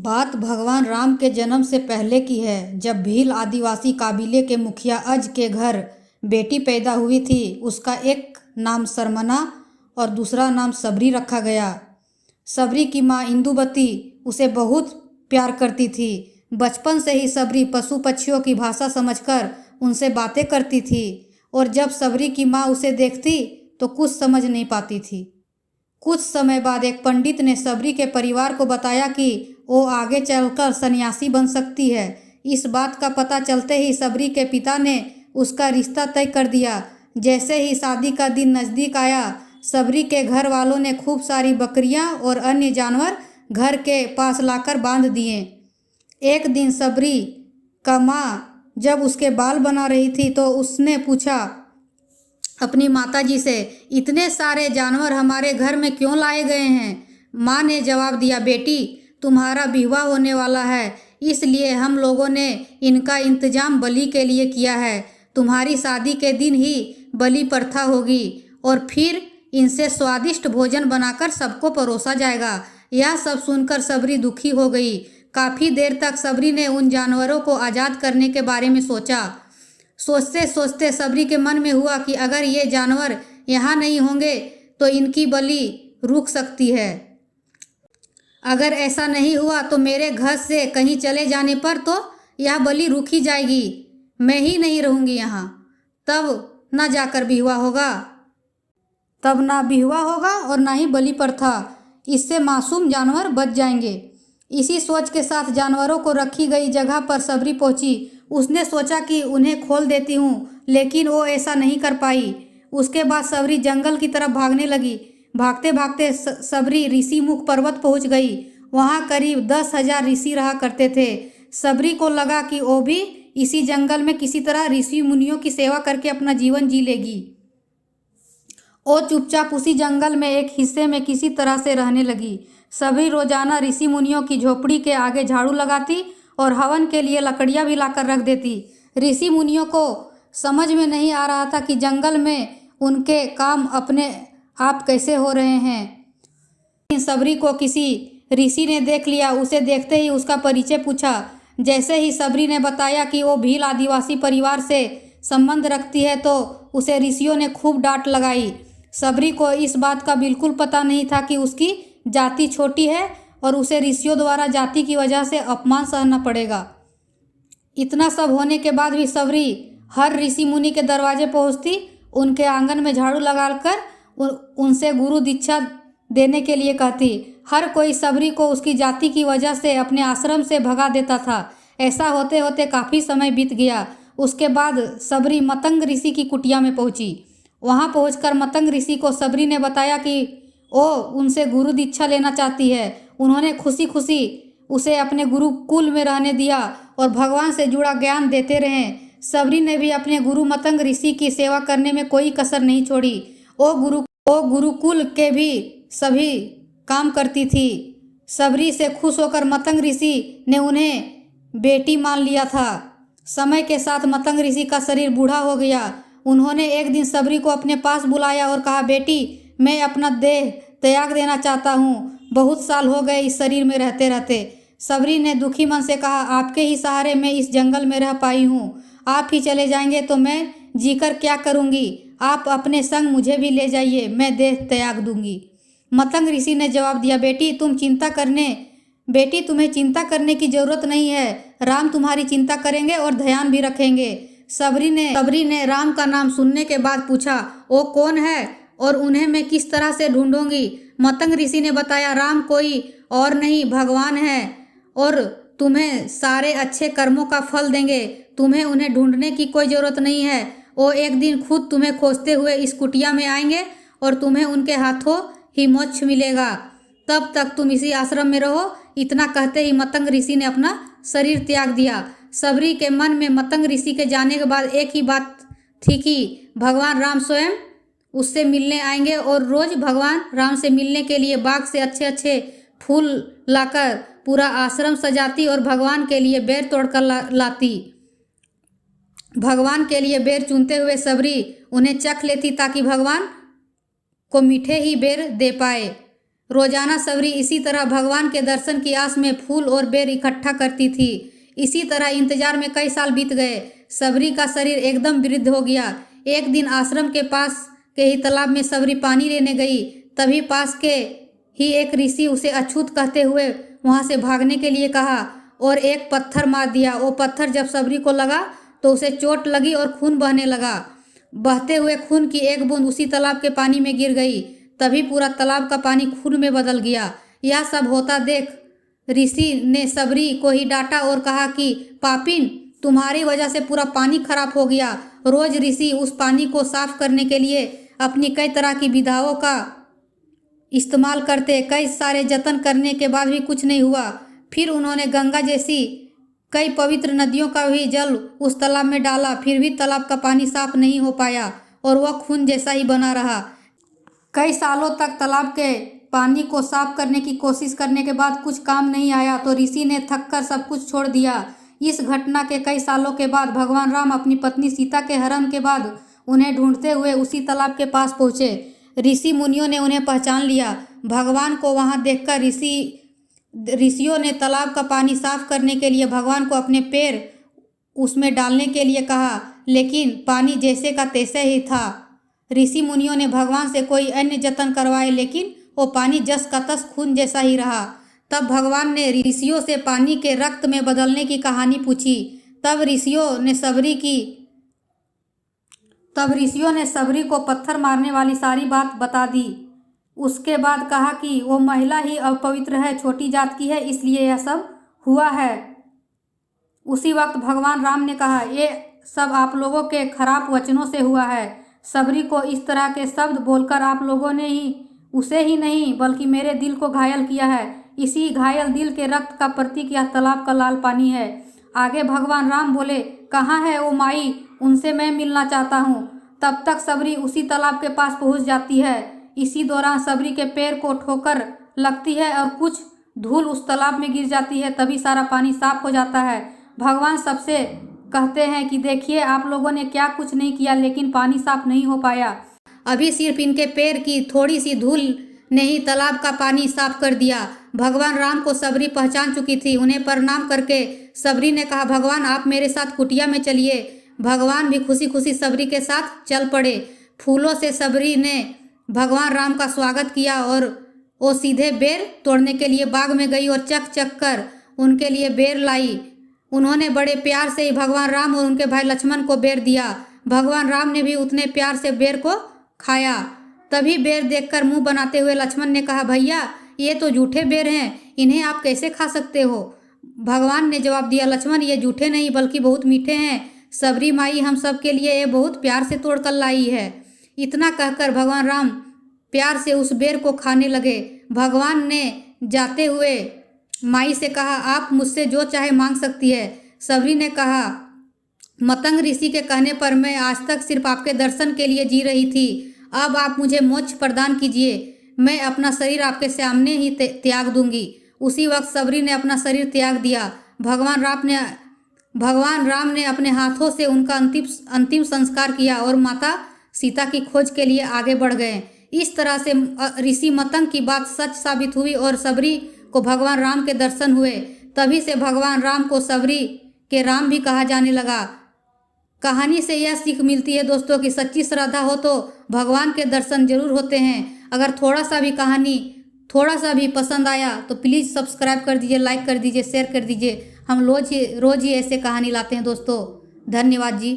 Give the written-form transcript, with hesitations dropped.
बात भगवान राम के जन्म से पहले की है, जब भील आदिवासी काबिले के मुखिया अज के घर बेटी पैदा हुई थी। उसका एक नाम सरमना और दूसरा नाम सबरी रखा गया। सबरी की माँ इंदुबती उसे बहुत प्यार करती थी। बचपन से ही सबरी पशु पक्षियों की भाषा समझकर उनसे बातें करती थी, और जब सबरी की माँ उसे देखती तो कुछ समझ नहीं पाती थी। कुछ समय बाद एक पंडित ने सबरी के परिवार को बताया कि वो आगे चलकर सन्यासी बन सकती है। इस बात का पता चलते ही सबरी के पिता ने उसका रिश्ता तय कर दिया। जैसे ही शादी का दिन नज़दीक आया, सबरी के घर वालों ने खूब सारी बकरियां और अन्य जानवर घर के पास लाकर बांध दिए। एक दिन सबरी का माँ जब उसके बाल बना रही थी तो उसने पूछा अपनी माताजी से, इतने सारे जानवर हमारे घर में क्यों लाए गए हैं? माँ ने जवाब दिया, बेटी तुम्हारा विवाह होने वाला है, इसलिए हम लोगों ने इनका इंतजाम बलि के लिए किया है। तुम्हारी शादी के दिन ही बलि प्रथा होगी और फिर इनसे स्वादिष्ट भोजन बनाकर सबको परोसा जाएगा। यह सब सुनकर सबरी दुखी हो गई। काफ़ी देर तक सबरी ने उन जानवरों को आज़ाद करने के बारे में सोचा। सोचते सोचते सबरी के मन में हुआ कि अगर ये जानवर यहाँ नहीं होंगे तो इनकी बलि रुक सकती है। अगर ऐसा नहीं हुआ तो मेरे घर से कहीं चले जाने पर तो यह बलि रुक ही जाएगी। मैं ही नहीं रहूँगी यहाँ, तब ना जाकर विवाह होगा और ना ही बलि प्रथा। इससे मासूम जानवर बच जाएंगे। इसी सोच के साथ जानवरों को रखी गई जगह पर सबरी पहुंची। उसने सोचा कि उन्हें खोल देती हूँ, लेकिन वो ऐसा नहीं कर पाई। उसके बाद सबरी जंगल की तरफ भागने लगी। भागते भागते सबरी ऋषि मुख पर्वत पहुंच गई। वहाँ करीब 10,000 ऋषि रहा करते थे। सबरी को लगा कि वो भी इसी जंगल में किसी तरह ऋषि मुनियों की सेवा करके अपना जीवन जी लेगी। वो चुपचाप उसी जंगल में एक हिस्से में किसी तरह से रहने लगी। सभी रोजाना ऋषि मुनियों की झोपड़ी के आगे झाड़ू लगाती और हवन के लिए लकड़ियाँ भी लाकर रख देती। ऋषि मुनियों को समझ में नहीं आ रहा था कि जंगल में उनके काम अपने आप कैसे हो रहे हैं। सबरी को किसी ऋषि ने देख लिया। उसे देखते ही उसका परिचय पूछा। जैसे ही सबरी ने बताया कि वो भील आदिवासी परिवार से संबंध रखती है तो उसे ऋषियों ने खूब डांट लगाई। सबरी को इस बात का बिल्कुल पता नहीं था कि उसकी जाति छोटी है और उसे ऋषियों द्वारा जाति की वजह से अपमान सहना पड़ेगा। इतना सब होने के बाद भी सबरी हर ऋषि मुनि के दरवाजे पहुंचती, उनके आंगन में झाड़ू लगाकर उनसे गुरु दीक्षा देने के लिए कहती। हर कोई सबरी को उसकी जाति की वजह से अपने आश्रम से भगा देता था। ऐसा होते होते काफ़ी समय बीत गया। उसके बाद सबरी मतंग ऋषि की कुटिया में पहुंची। वहां पहुंचकर मतंग ऋषि को सबरी ने बताया कि वो उनसे गुरु दीक्षा लेना चाहती है। उन्होंने खुशी खुशी उसे अपने गुरुकुल में रहने दिया और भगवान से जुड़ा ज्ञान देते रहे। सबरी ने भी अपने गुरु मतंग ऋषि की सेवा करने में कोई कसर नहीं छोड़ी। वो गुरुकुल के भी सभी काम करती थी। सबरी से खुश होकर मतंग ऋषि ने उन्हें बेटी मान लिया था। समय के साथ मतंग ऋषि का शरीर बूढ़ा हो गया। उन्होंने एक दिन सबरी को अपने पास बुलाया और कहा, बेटी मैं अपना देह त्याग देना चाहता हूँ। बहुत साल हो गए इस शरीर में रहते रहते। सबरी ने दुखी मन से कहा, आपके ही सहारे मैं इस जंगल में रह पाई हूँ। आप ही चले जाएंगे तो मैं जीकर क्या करूँगी? आप अपने संग मुझे भी ले जाइए, मैं देह त्याग दूंगी। मतंग ऋषि ने जवाब दिया, बेटी तुम्हें चिंता करने की जरूरत नहीं है। राम तुम्हारी चिंता करेंगे और ध्यान भी रखेंगे। सबरी ने राम का नाम सुनने के बाद पूछा, वो कौन है और उन्हें मैं किस तरह से ढूंढूंगी? मतंग ऋषि ने बताया, राम कोई और नहीं भगवान है और तुम्हें सारे अच्छे कर्मों का फल देंगे। तुम्हें उन्हें ढूंढने की कोई ज़रूरत नहीं है। वो एक दिन खुद तुम्हें खोजते हुए इस कुटिया में आएंगे और तुम्हें उनके हाथों ही मोक्ष मिलेगा। तब तक तुम इसी आश्रम में रहो। इतना कहते ही मतंग ऋषि ने अपना शरीर त्याग दिया। सबरी के मन में मतंग ऋषि के जाने के बाद एक ही बात थी कि भगवान राम स्वयं उससे मिलने आएंगे और रोज भगवान राम से मिलने के लिए बाग से अच्छे अच्छे फूल लाकर पूरा आश्रम सजाती और भगवान के लिए बेर तोड़कर लाती। भगवान के लिए बेर चुनते हुए सबरी उन्हें चख लेती ताकि भगवान को मीठे ही बेर दे पाए। रोजाना सबरी इसी तरह भगवान के दर्शन की आस में फूल और बेर इकट्ठा करती थी। इसी तरह इंतजार में कई साल बीत गए। सबरी का शरीर एकदम वृद्ध हो गया। एक दिन आश्रम के पास के ही तालाब में सबरी पानी लेने गई। तभी पास के ही एक ऋषि उसे अछूत कहते हुए वहां से भागने के लिए कहा और एक पत्थर मार दिया। वो पत्थर जब सबरी को लगा तो उसे चोट लगी और खून बहने लगा। बहते हुए खून की एक बूंद उसी तालाब के पानी में गिर गई। तभी पूरा तालाब का पानी खून में बदल गया। यह सब होता देख ऋषि ने सबरी को ही डांटा और कहा कि पापिन, तुम्हारी वजह से पूरा पानी खराब हो गया। रोज ऋषि उस पानी को साफ करने के लिए अपनी कई तरह की विधाओं का इस्तेमाल करते। कई सारे जतन करने के बाद भी कुछ नहीं हुआ। फिर उन्होंने गंगा जैसी कई पवित्र नदियों का भी जल उस तालाब में डाला, फिर भी तालाब का पानी साफ नहीं हो पाया और वह खून जैसा ही बना रहा। कई सालों तक तालाब के पानी को साफ करने की कोशिश करने के बाद कुछ काम नहीं आया तो ऋषि ने थककर सब कुछ छोड़ दिया। इस घटना के कई सालों के बाद भगवान राम अपनी पत्नी सीता के हरण के बाद उन्हें ढूंढते हुए उसी तालाब के पास पहुंचे। ऋषि मुनियों ने उन्हें पहचान लिया। भगवान को वहां देखकर ऋषियों ने तालाब का पानी साफ करने के लिए भगवान को अपने पैर उसमें डालने के लिए कहा, लेकिन पानी जैसे का तैसे ही था। ऋषि मुनियों ने भगवान से कोई अन्य जतन करवाए, लेकिन वो पानी जस का तस खून जैसा ही रहा। तब भगवान ने ऋषियों से पानी के रक्त में बदलने की कहानी पूछी। तब ऋषियों ने सबरी को पत्थर मारने वाली सारी बात बता दी। उसके बाद कहा कि वो महिला ही अपवित्र है, छोटी जात की है, इसलिए यह सब हुआ है। उसी वक्त भगवान राम ने कहा, ये सब आप लोगों के खराब वचनों से हुआ है। सबरी को इस तरह के शब्द बोलकर आप लोगों ने ही उसे ही नहीं बल्कि मेरे दिल को घायल किया है। इसी घायल दिल के रक्त का प्रतीक यह तालाब का लाल पानी है। आगे भगवान राम बोले, कहाँ है वो माई, उनसे मैं मिलना चाहता हूँ। तब तक सबरी उसी तालाब के पास पहुँच जाती है। इसी दौरान सबरी के पैर को ठोकर लगती है और कुछ धूल उस तालाब में गिर जाती है। तभी सारा पानी साफ हो जाता है। भगवान सबसे कहते हैं कि देखिए, आप लोगों ने क्या कुछ नहीं किया, लेकिन पानी साफ नहीं हो पाया। अभी सिर्फ इनके पैर की थोड़ी सी धूल ने ही तालाब का पानी साफ कर दिया। भगवान राम को सबरी पहचान चुकी थी। उन्हें प्रणाम करके सबरी ने कहा, भगवान आप मेरे साथ कुटिया में चलिए। भगवान भी खुशी खुशी सबरी के साथ चल पड़े। फूलों से सबरी ने भगवान राम का स्वागत किया और वो सीधे बेर तोड़ने के लिए बाग में गई और चक चक कर उनके लिए बेर लाई। उन्होंने बड़े प्यार से ही भगवान राम और उनके भाई लक्ष्मण को बेर दिया। भगवान राम ने भी उतने प्यार से बेर को खाया। तभी बेर देखकर मुंह बनाते हुए लक्ष्मण ने कहा, भैया ये तो जूठे बेर हैं, इन्हें आप कैसे खा सकते हो। भगवान ने जवाब दिया, लक्ष्मण ये जूठे नहीं बल्कि बहुत मीठे हैं। सबरी माई हम सब के लिए ये बहुत प्यार से तोड़ कर लाई है। इतना कहकर भगवान राम प्यार से उस बेर को खाने लगे। भगवान ने जाते हुए माई से कहा, आप मुझसे जो चाहे मांग सकती है। सबरी ने कहा, मतंग ऋषि के कहने पर मैं आज तक सिर्फ आपके दर्शन के लिए जी रही थी। अब आप मुझे मोक्ष प्रदान कीजिए। मैं अपना शरीर आपके सामने ही त्याग दूंगी। उसी वक्त सबरी ने अपना शरीर त्याग दिया। भगवान राम ने अपने हाथों से उनका अंतिम संस्कार किया और माता सीता की खोज के लिए आगे बढ़ गए। इस तरह से ऋषि मतंग की बात सच साबित हुई और सबरी को भगवान राम के दर्शन हुए। तभी से भगवान राम को सबरी के राम भी कहा जाने लगा। कहानी से यह सीख मिलती है दोस्तों कि सच्ची श्रद्धा हो तो भगवान के दर्शन जरूर होते हैं। अगर थोड़ा सा भी पसंद आया तो प्लीज़ सब्सक्राइब कर दीजिए, लाइक कर दीजिए, शेयर कर दीजिए। हम रोज ही ऐसे कहानी लाते हैं दोस्तों। धन्यवाद जी।